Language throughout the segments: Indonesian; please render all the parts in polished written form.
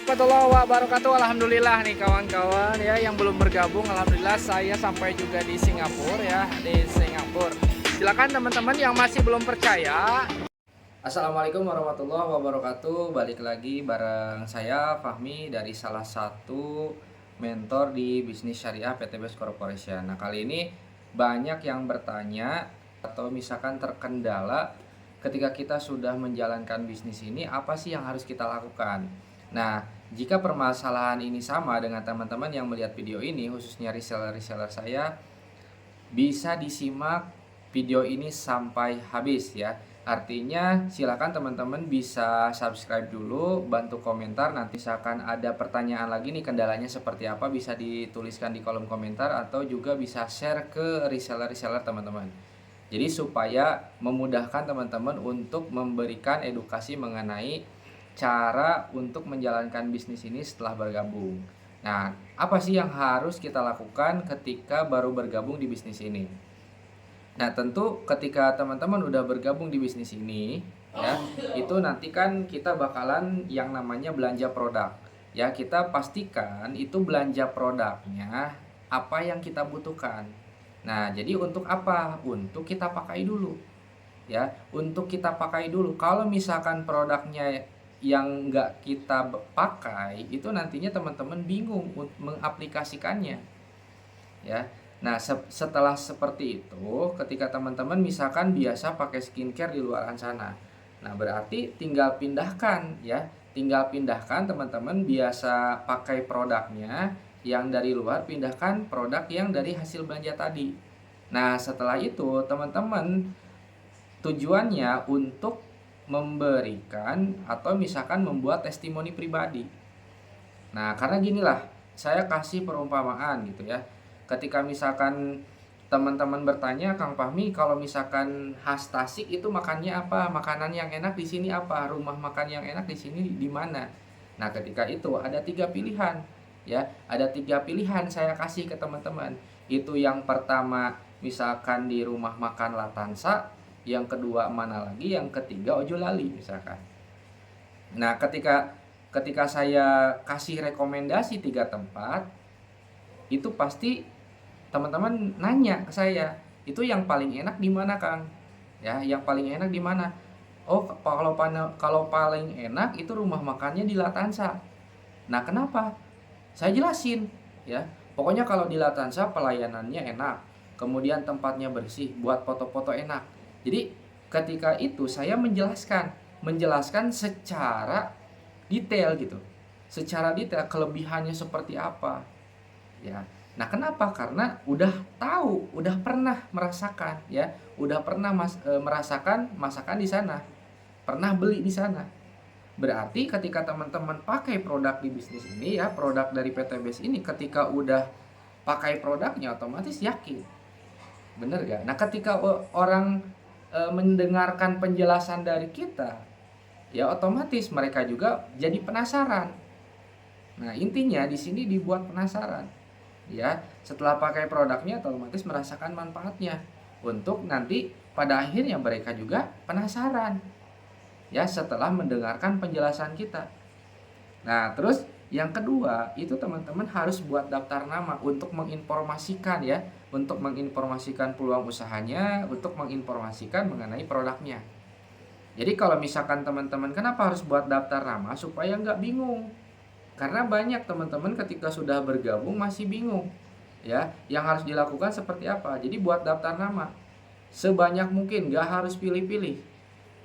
warahmatullahi wabarakatuh. Alhamdulillah nih kawan-kawan ya yang belum bergabung. Alhamdulillah saya sampai juga di Singapura ya, di Singapura. Silakan teman-teman yang masih belum percaya. Assalamualaikum warahmatullahi wabarakatuh. Balik lagi bareng saya Fahmi dari salah satu mentor di bisnis syariah PT Best Corporation. Nah, kali ini banyak yang bertanya atau misalkan terkendala ketika kita sudah menjalankan bisnis ini, apa sih yang harus kita lakukan? Nah, jika permasalahan ini sama dengan teman-teman yang melihat video ini, khususnya reseller-reseller saya, bisa disimak video ini sampai habis ya. Artinya silakan teman-teman bisa subscribe dulu, bantu komentar, nanti misalkan ada pertanyaan lagi nih kendalanya seperti apa bisa dituliskan di kolom komentar atau juga bisa share ke reseller-reseller teman-teman. Jadi supaya memudahkan teman-teman untuk memberikan edukasi mengenai cara untuk menjalankan bisnis ini setelah bergabung. Nah, apa sih yang harus kita lakukan ketika baru bergabung di bisnis ini? Nah, tentu ketika teman-teman udah bergabung di bisnis ini, ya, itu nanti kan kita bakalan yang namanya belanja produk. Ya, kita pastikan itu belanja produknya apa yang kita butuhkan. Nah, jadi untuk apa? Untuk kita pakai dulu. Ya, untuk kita pakai dulu. Kalau misalkan produknya yang nggak kita pakai, itu nantinya teman-teman bingung untuk mengaplikasikannya. Ya. Nah, setelah seperti itu, ketika teman-teman misalkan biasa pakai skincare di luar sana. Nah, berarti tinggal pindahkan ya. Tinggal pindahkan teman-teman biasa pakai produknya yang dari luar, pindahkan produk yang dari hasil belanja tadi. Nah, setelah itu teman-teman tujuannya untuk memberikan atau misalkan membuat testimoni pribadi. Nah, karena ginilah, saya kasih perumpamaan gitu ya. Ketika misalkan teman-teman bertanya, Kang Fahmi, kalau misalkan khas Tasik itu makannya apa? Makanan yang enak di sini apa? Rumah makan yang enak di sini di mana? Nah, ketika itu ada 3 pilihan, ya. Ada 3 pilihan saya kasih ke teman-teman. Itu yang pertama misalkan di rumah makan Latansa, yang kedua mana lagi, yang ketiga Ojolali misalkan. Nah, ketika saya kasih rekomendasi 3 tempat, itu pasti teman-teman nanya ke saya, itu yang paling enak di mana, Kang? Ya, yang paling enak di mana? Oh, kalau paling enak itu rumah makannya di Latansa. Nah, kenapa? Saya jelasin, ya. Pokoknya kalau di Latansa pelayanannya enak, kemudian tempatnya bersih, buat foto-foto enak. Jadi, ketika itu saya menjelaskan secara detail gitu. Secara detail kelebihannya seperti apa. Ya. Nah, kenapa? Karena udah tahu, udah pernah merasakan ya, udah pernah merasakan masakan di sana. Pernah beli di sana. Berarti ketika teman-teman pakai produk di bisnis ini ya, produk dari PT Base ini, ketika udah pakai produknya otomatis yakin. Bener gak? Nah, ketika orang mendengarkan penjelasan dari kita, ya otomatis mereka juga jadi penasaran. Nah, intinya di sini dibuat penasaran. Ya, setelah pakai produknya otomatis merasakan manfaatnya. Untuk nanti pada akhirnya mereka juga penasaran. Ya, setelah mendengarkan penjelasan kita. Nah, terus yang kedua, itu teman-teman harus buat daftar nama untuk menginformasikan ya, untuk menginformasikan peluang usahanya, untuk menginformasikan mengenai produknya. Jadi kalau misalkan teman-teman, kenapa harus buat daftar nama? Supaya nggak bingung. Karena banyak teman-teman ketika sudah bergabung masih bingung. Ya, yang harus dilakukan seperti apa? Jadi buat daftar nama. Sebanyak mungkin, nggak harus pilih-pilih.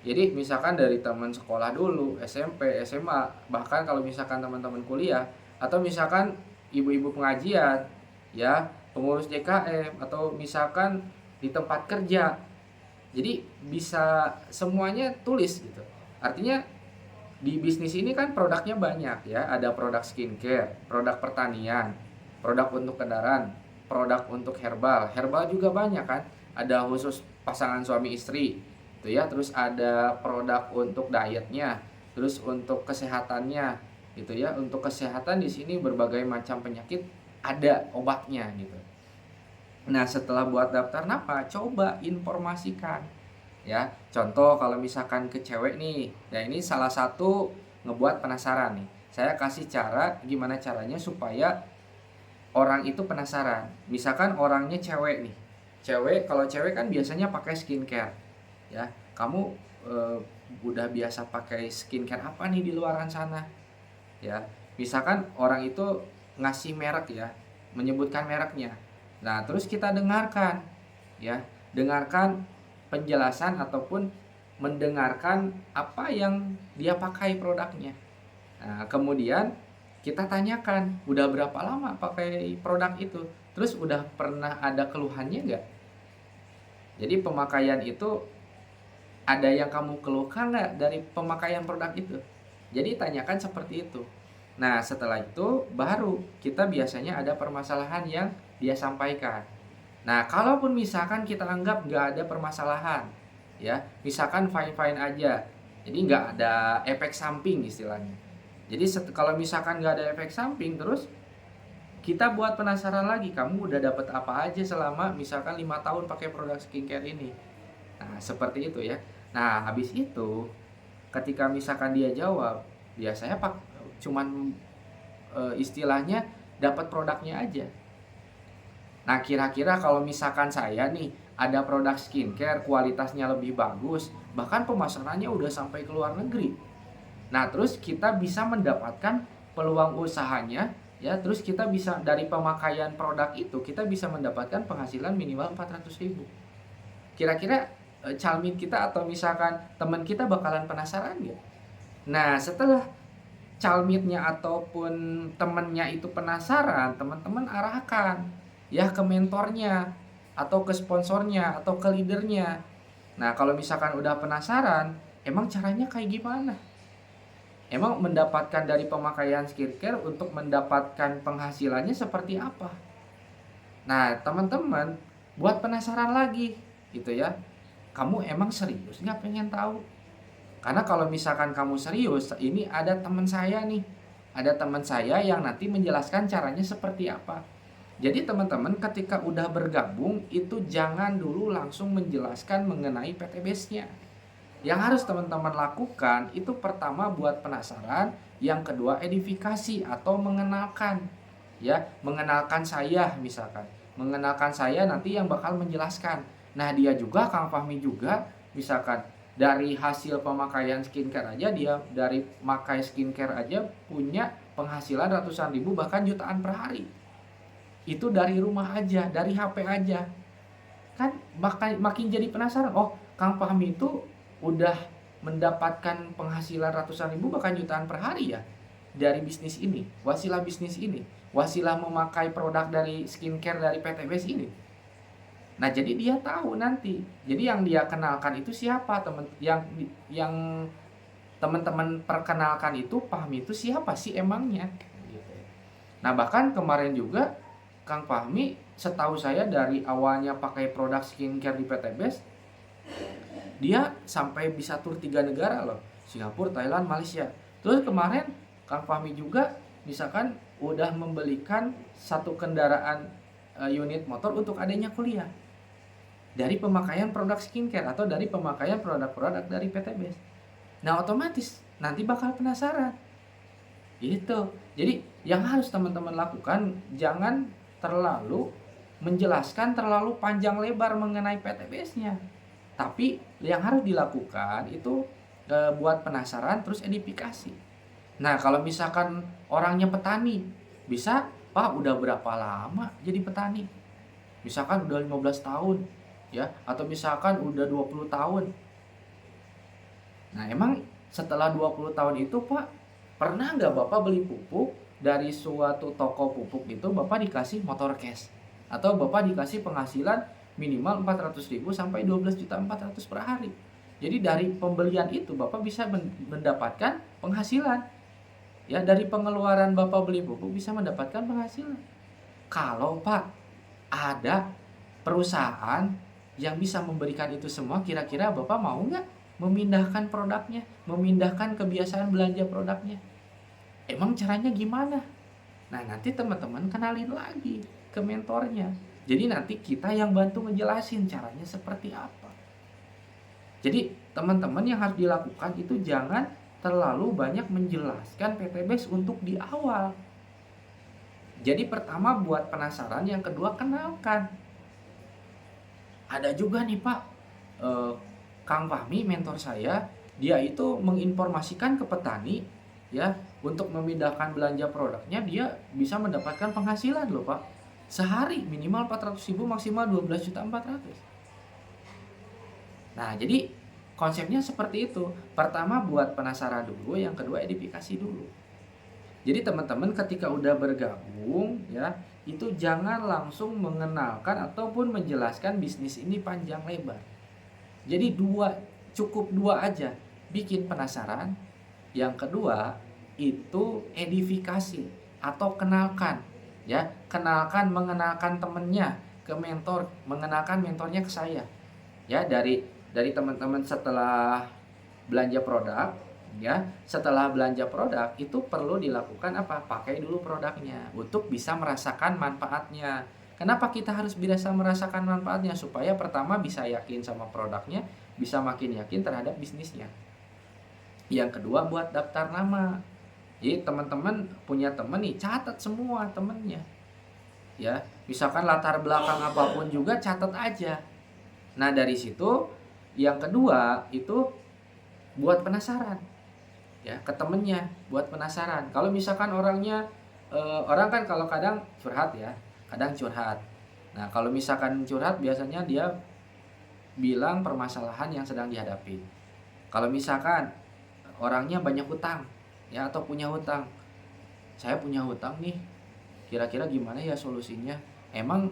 Jadi misalkan dari teman sekolah dulu, SMP, SMA, bahkan kalau misalkan teman-teman kuliah, atau misalkan ibu-ibu pengajian, ya, pengurus JKM, atau misalkan di tempat kerja. Jadi bisa semuanya tulis gitu. Artinya di bisnis ini kan produknya banyak ya, ada produk skincare, produk pertanian, produk untuk kendaraan, produk untuk herbal. Herbal juga banyak kan, ada khusus pasangan suami istri itu ya, terus ada produk untuk dietnya, terus untuk kesehatannya gitu ya. Untuk kesehatan di sini berbagai macam penyakit ada obatnya gitu. Nah, setelah buat daftar nama, coba informasikan ya. Contoh kalau misalkan ke cewek nih, ya ini salah satu ngebuat penasaran nih. saya kasih cara gimana caranya supaya orang itu penasaran. Misalkan orangnya cewek nih. Kalau cewek kan biasanya pakai skincare. Ya, kamu udah biasa pakai skincare apa nih di luaran sana? Ya, misalkan orang itu ngasih merek ya, menyebutkan mereknya. Nah, terus kita dengarkan ya, dengarkan penjelasan ataupun mendengarkan apa yang dia pakai produknya. Nah, kemudian kita tanyakan, udah berapa lama pakai produk itu? Terus udah pernah ada keluhannya nggak? Jadi pemakaian itu ada yang kamu keluhkan nggak dari pemakaian produk itu? Jadi tanyakan seperti itu. Nah, setelah itu baru kita biasanya ada permasalahan yang dia sampaikan. Nah, kalaupun misalkan kita anggap nggak ada permasalahan, ya, misalkan fine-fine aja, jadi nggak ada efek samping istilahnya. Jadi kalau misalkan nggak ada efek samping, terus kita buat penasaran lagi, kamu udah dapat apa aja selama misalkan 5 tahun pakai produk skincare ini. Nah, seperti itu ya. Nah, habis itu ketika misalkan dia jawab, biasanya cuman istilahnya dapat produknya aja. Nah, kira-kira kalau misalkan saya nih ada produk skincare kualitasnya lebih bagus, bahkan pemasarannya udah sampai ke luar negeri. Nah, terus kita bisa mendapatkan peluang usahanya, ya, terus kita bisa dari pemakaian produk itu, kita bisa mendapatkan penghasilan minimal 400.000. Kira-kira calmit kita atau misalkan teman kita bakalan penasaran nggak? Nah, setelah calmitnya ataupun temennya itu penasaran, teman-teman arahkan ya ke mentornya atau ke sponsornya atau ke leadernya. Nah, kalau misalkan udah penasaran, emang caranya kayak gimana? Emang mendapatkan dari pemakaian skincare untuk mendapatkan penghasilannya seperti apa? Nah, teman-teman buat penasaran lagi gitu ya. Kamu emang serius nggak pengen tahu? Karena kalau misalkan kamu serius, ini ada teman saya nih. Ada teman saya yang nanti menjelaskan caranya seperti apa. Jadi teman-teman ketika udah bergabung itu jangan dulu langsung menjelaskan mengenai PTBase-nya. Yang harus teman-teman lakukan itu pertama buat penasaran, yang kedua edifikasi atau mengenalkan. Ya, mengenalkan saya misalkan. Mengenalkan saya nanti yang bakal menjelaskan. Nah, dia juga Kang Fahmi juga misalkan dari hasil pemakaian skincare aja, dia dari pakai skincare aja punya penghasilan ratusan ribu bahkan jutaan per hari. Itu dari rumah aja, dari HP aja. Kan makin jadi penasaran, oh Kang Fahmi itu udah mendapatkan penghasilan ratusan ribu bahkan jutaan per hari ya dari bisnis ini, wasilah bisnis ini, wasilah memakai produk dari skincare dari PTBase ini. Nah, jadi dia tahu nanti. Jadi yang dia kenalkan itu siapa, yang teman-teman perkenalkan itu Fahmi itu siapa sih emangnya? Gitu. Nah, bahkan kemarin juga Kang Fahmi setahu saya dari awalnya pakai produk skincare di PTBase, dia sampai bisa tur 3 negara loh, Singapura, Thailand, Malaysia. Terus kemarin Kang Fahmi juga misalkan udah membelikan satu kendaraan unit motor untuk adanya kuliah dari pemakaian produk skincare atau dari pemakaian produk-produk dari PTBase. Nah, otomatis nanti bakal penasaran. Gitu. Jadi yang harus teman-teman lakukan, jangan terlalu menjelaskan terlalu panjang lebar mengenai PTBase-nya. Tapi yang harus dilakukan itu buat penasaran terus edifikasi. Nah, kalau misalkan orangnya petani, bisa, Pak, udah berapa lama jadi petani? Misalkan udah 15 tahun, ya, atau misalkan udah 20 tahun. Nah, emang setelah 20 tahun itu, Pak, pernah nggak Bapak beli pupuk dari suatu toko pupuk itu Bapak dikasih motor cash? Atau Bapak dikasih penghasilan minimal 400.000 sampai 12.400.000 per hari. Jadi dari pembelian itu Bapak bisa mendapatkan penghasilan. Ya, dari pengeluaran Bapak beli pupuk bisa mendapatkan penghasilan. Kalau Pak ada perusahaan yang bisa memberikan itu semua, kira-kira Bapak mau nggak memindahkan produknya, memindahkan kebiasaan belanja produknya? Emang caranya gimana? Nah, nanti teman-teman kenalin lagi ke mentornya. Jadi nanti kita yang bantu ngejelasin caranya seperti apa. Jadi teman-teman yang harus dilakukan itu jangan terlalu banyak menjelaskan PTBase untuk di awal. Jadi pertama buat penasaran, yang kedua kenalkan. Ada juga nih Pak, Kang Fahmi mentor saya, dia itu menginformasikan ke petani ya untuk memindahkan belanja produknya, dia bisa mendapatkan penghasilan loh Pak. Sehari minimal 400.000, maksimal 12.400.000. Nah, jadi konsepnya seperti itu. Pertama buat penasaran dulu, yang kedua edifikasi dulu. Jadi teman-teman ketika udah bergabung ya, itu jangan langsung mengenalkan ataupun menjelaskan bisnis ini panjang lebar. Jadi cukup dua aja, bikin penasaran. Yang kedua itu edifikasi atau kenalkan ya, mengenalkan temennya ke mentor, mengenalkan mentornya ke saya. Ya, dari teman-teman setelah belanja produk ya, setelah belanja produk itu perlu dilakukan apa? Pakai dulu produknya untuk bisa merasakan manfaatnya. Kenapa kita harus bisa merasakan manfaatnya? Supaya pertama bisa yakin sama produknya, bisa makin yakin terhadap bisnisnya. Yang kedua buat daftar nama. Jadi teman-teman punya temen nih, catat semua temennya. Ya, misalkan latar belakang apapun juga catat aja. Nah, dari situ yang kedua itu buat penasaran. Ya, ke temennya buat penasaran. Kalau misalkan orangnya orang kan kalau kadang curhat ya, kadang curhat. Nah, kalau misalkan curhat biasanya dia bilang permasalahan yang sedang dihadapi. Kalau misalkan orangnya banyak hutang ya, atau punya hutang, saya punya hutang nih, kira-kira gimana ya solusinya? Emang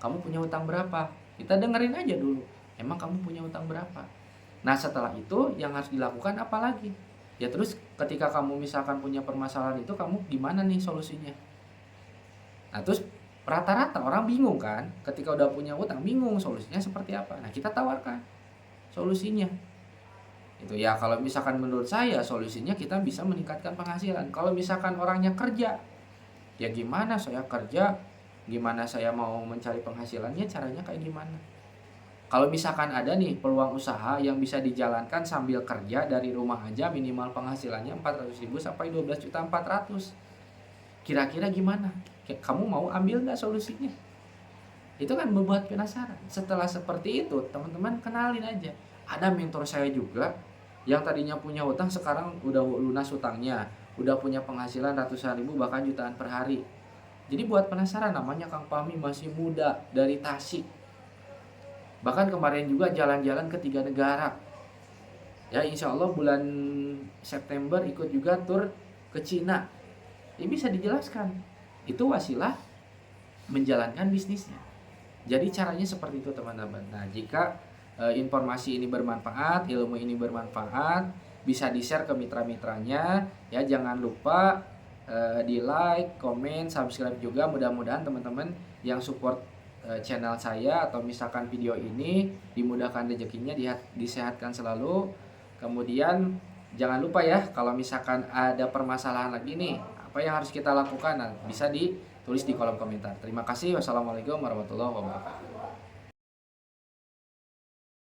kamu punya hutang berapa? Kita dengerin aja dulu, emang kamu punya hutang berapa? Nah, setelah itu yang harus dilakukan apa lagi? Ya terus ketika kamu misalkan punya permasalahan itu, kamu gimana nih solusinya? Nah, terus rata-rata orang bingung kan, ketika udah punya hutang bingung solusinya seperti apa. Nah, kita tawarkan solusinya. Itu ya, kalau misalkan menurut saya solusinya kita bisa meningkatkan penghasilan. Kalau misalkan orangnya kerja, ya gimana saya kerja, gimana saya mau mencari penghasilannya, caranya kayak gimana? Kalau misalkan ada nih peluang usaha yang bisa dijalankan sambil kerja dari rumah aja, minimal penghasilannya 400.000 sampai 12.400.000. Kira-kira gimana? Kamu mau ambil nggak solusinya? Itu kan membuat penasaran. Setelah seperti itu, teman-teman kenalin aja. Ada mentor saya juga yang tadinya punya hutang, sekarang udah lunas hutangnya, udah punya penghasilan ratusan ribu bahkan jutaan per hari. Jadi buat penasaran, namanya Kang Fahmi, masih muda, dari Tasik. Bahkan kemarin juga jalan-jalan ke 3 negara. Ya, insya Allah bulan September ikut juga tur ke Cina. Ini bisa dijelaskan. Itu wasilah menjalankan bisnisnya. Jadi caranya seperti itu teman-teman. Nah, jika informasi ini bermanfaat, ilmu ini bermanfaat, bisa di-share ke mitra-mitranya. Ya, jangan lupa di like, komen, subscribe juga. Mudah-mudahan teman-teman yang support channel saya atau misalkan video ini dimudahkan rezekinya, disehatkan selalu. Kemudian jangan lupa ya, kalau misalkan ada permasalahan lagi nih, apa yang harus kita lakukan, nah, bisa ditulis di kolom komentar. Terima kasih. Wassalamualaikum warahmatullahi wabarakatuh.